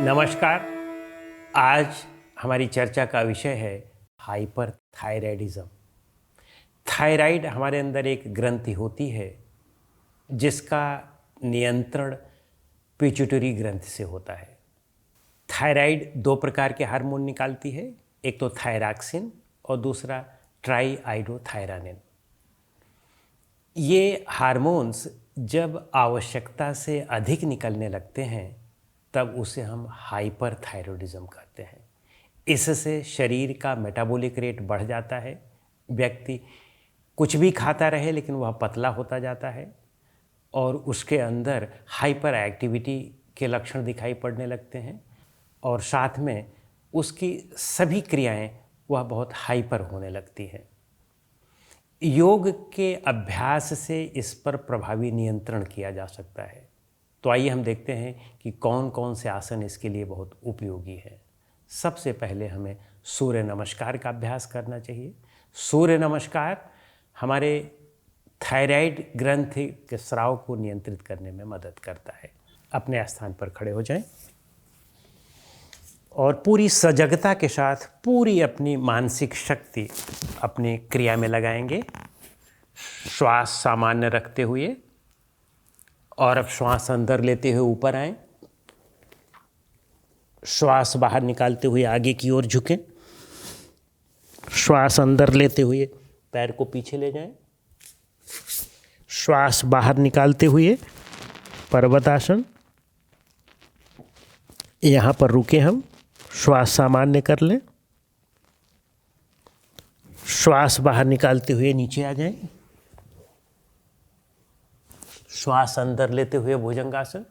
नमस्कार। आज हमारी चर्चा का विषय है हाइपरथायराइडिज्म। थायराइड हमारे अंदर एक ग्रंथि होती है जिसका नियंत्रण पिट्यूटरी ग्रंथि से होता है। थायराइड दो प्रकार के हार्मोन निकालती है, एक तो थायरॉक्सिन और दूसरा ट्राईआइडोथायरानिन। ये हार्मोन्स जब आवश्यकता से अधिक निकलने लगते हैं तब उसे हम हाइपरथायरॉयडिज्म कहते हैं। इससे शरीर का मेटाबॉलिक रेट बढ़ जाता है, व्यक्ति कुछ भी खाता रहे लेकिन वह पतला होता जाता है और उसके अंदर हाइपर एक्टिविटी के लक्षण दिखाई पड़ने लगते हैं और साथ में उसकी सभी क्रियाएं वह बहुत हाइपर होने लगती हैं। योग के अभ्यास से इस पर प्रभावी नियंत्रण किया जा सकता है। तो आइए हम देखते हैं कि कौन कौन से आसन इसके लिए बहुत उपयोगी हैं। सबसे पहले हमें सूर्य नमस्कार का अभ्यास करना चाहिए। सूर्य नमस्कार हमारे थायराइड ग्रंथि के स्राव को नियंत्रित करने में मदद करता है। अपने स्थान पर खड़े हो जाएं और पूरी सजगता के साथ पूरी अपनी मानसिक शक्ति अपनी क्रिया में लगाएंगे। श्वास सामान्य रखते हुए और अब श्वास अंदर लेते हुए ऊपर आएं, श्वास बाहर निकालते हुए आगे की ओर झुकें, श्वास अंदर लेते हुए पैर को पीछे ले जाएं, श्वास बाहर निकालते हुए पर्वतासन। यहाँ पर रुके हम, श्वास सामान्य कर लें, श्वास बाहर निकालते हुए नीचे आ जाएं, श्वास अंदर लेते हुए भुजंगासन,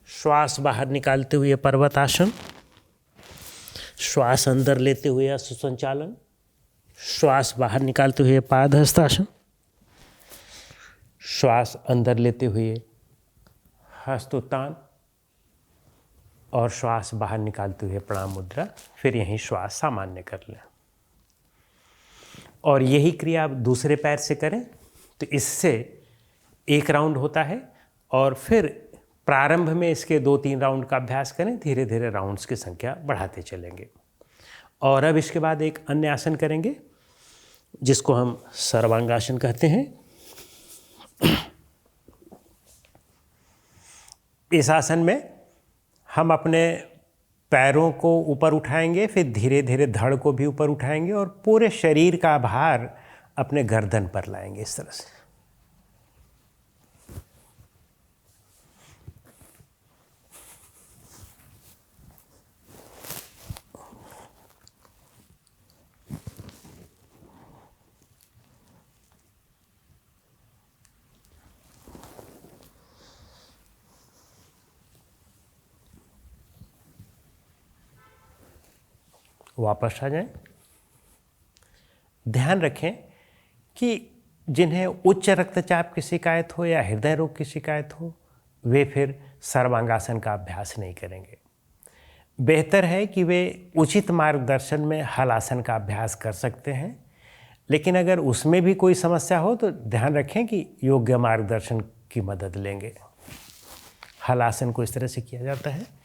श्वास बाहर निकालते हुए पर्वतासन, श्वास अंदर लेते हुए अश्व संचालन, श्वास बाहर निकालते हुए पादहस्तासन, श्वास अंदर लेते हुए हस्तोत्तान और श्वास बाहर निकालते हुए प्रणाम मुद्रा। फिर यहीं श्वास सामान्य कर लें और यही क्रिया आप दूसरे पैर से करें तो इससे एक राउंड होता है और फिर प्रारंभ में इसके 2-3 राउंड का अभ्यास करें, धीरे धीरे राउंड्स की संख्या बढ़ाते चलेंगे। और अब इसके बाद एक अन्य आसन करेंगे जिसको हम सर्वांगासन कहते हैं। इस आसन में हम अपने पैरों को ऊपर उठाएंगे, फिर धीरे धीरे धड़ को भी ऊपर उठाएंगे और पूरे शरीर का भार अपने गर्दन पर लाएंगे इस तरह से। वापस आ जाएं। ध्यान रखें कि जिन्हें उच्च रक्तचाप की शिकायत हो या हृदय रोग की शिकायत हो वे फिर सर्वांगासन का अभ्यास नहीं करेंगे। बेहतर है कि वे उचित मार्गदर्शन में हलासन का अभ्यास कर सकते हैं, लेकिन अगर उसमें भी कोई समस्या हो तो ध्यान रखें कि योग्य मार्गदर्शन की मदद लेंगे। हलासन को इस तरह से किया जाता है।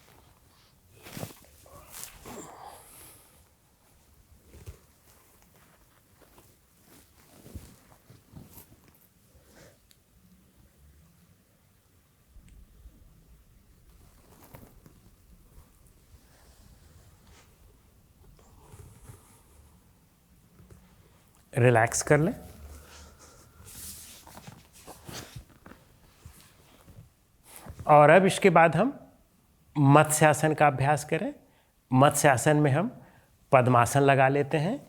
रिलैक्स कर लें और अब इसके बाद हम मत्स्यासन का अभ्यास करें। मत्स्यासन में हम पद्मासन लगा लेते हैं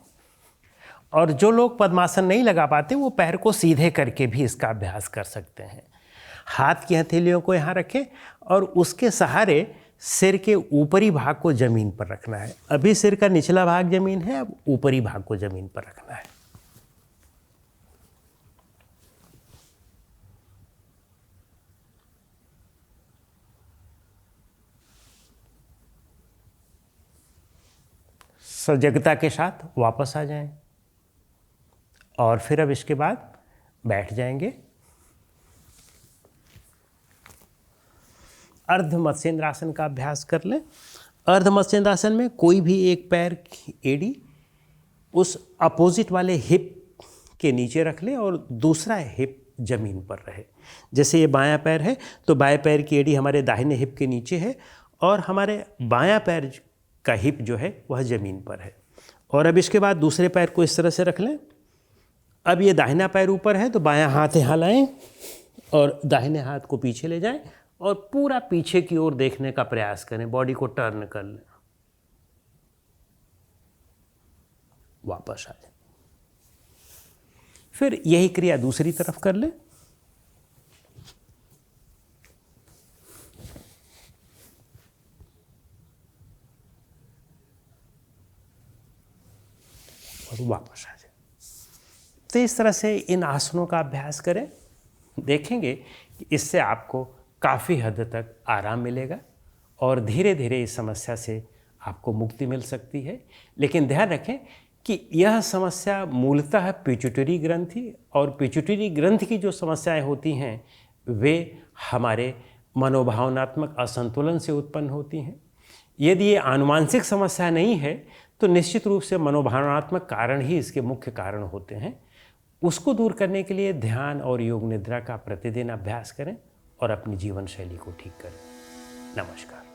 और जो लोग पद्मासन नहीं लगा पाते वो पैर को सीधे करके भी इसका अभ्यास कर सकते हैं। हाथ की हथेलियों को यहाँ रखें और उसके सहारे सिर के ऊपरी भाग को जमीन पर रखना है। अभी सिर का निचला भाग जमीन है, अब ऊपरी भाग को जमीन पर रखना है। सजगता के साथ वापस आ जाएं और फिर अब इसके बाद बैठ जाएंगे अर्ध मत्स्येंद्रासन का अभ्यास कर लें। अर्ध मत्स्येंद्रासन में कोई भी एक पैर की एड़ी उस अपोजिट वाले हिप के नीचे रख लें और दूसरा हिप जमीन पर रहे। जैसे ये बायां पैर है तो बाएं पैर की एड़ी हमारे दाहिने हिप के नीचे है और हमारे बायां पैर का हिप जो है वह ज़मीन पर है। और अब इसके बाद दूसरे पैर को इस तरह से रख लें। अब ये दाहिना पैर ऊपर है तो बायां हाथ यहाँ लाएं और दाहिने हाथ को पीछे ले जाएं और पूरा पीछे की ओर देखने का प्रयास करें, बॉडी को टर्न कर लें, वापस आ जाए। फिर यही क्रिया दूसरी तरफ कर लें। और वापस आ जाए। तो इस तरह से इन आसनों का अभ्यास करें, देखेंगे कि इससे आपको काफ़ी हद तक आराम मिलेगा और धीरे धीरे इस समस्या से आपको मुक्ति मिल सकती है। लेकिन ध्यान रखें कि यह समस्या मूलतः पिट्यूटरी ग्रंथि और पिट्यूटरी ग्रंथि की जो समस्याएं होती हैं वे हमारे मनोभावनात्मक असंतुलन से उत्पन्न होती हैं। यदि ये आनुवांशिक समस्या नहीं है तो निश्चित रूप से मनोभावनात्मक कारण ही इसके मुख्य कारण होते हैं। उसको दूर करने के लिए ध्यान और योग निद्रा का प्रतिदिन अभ्यास करें और अपनी जीवन शैली को ठीक करें। नमस्कार।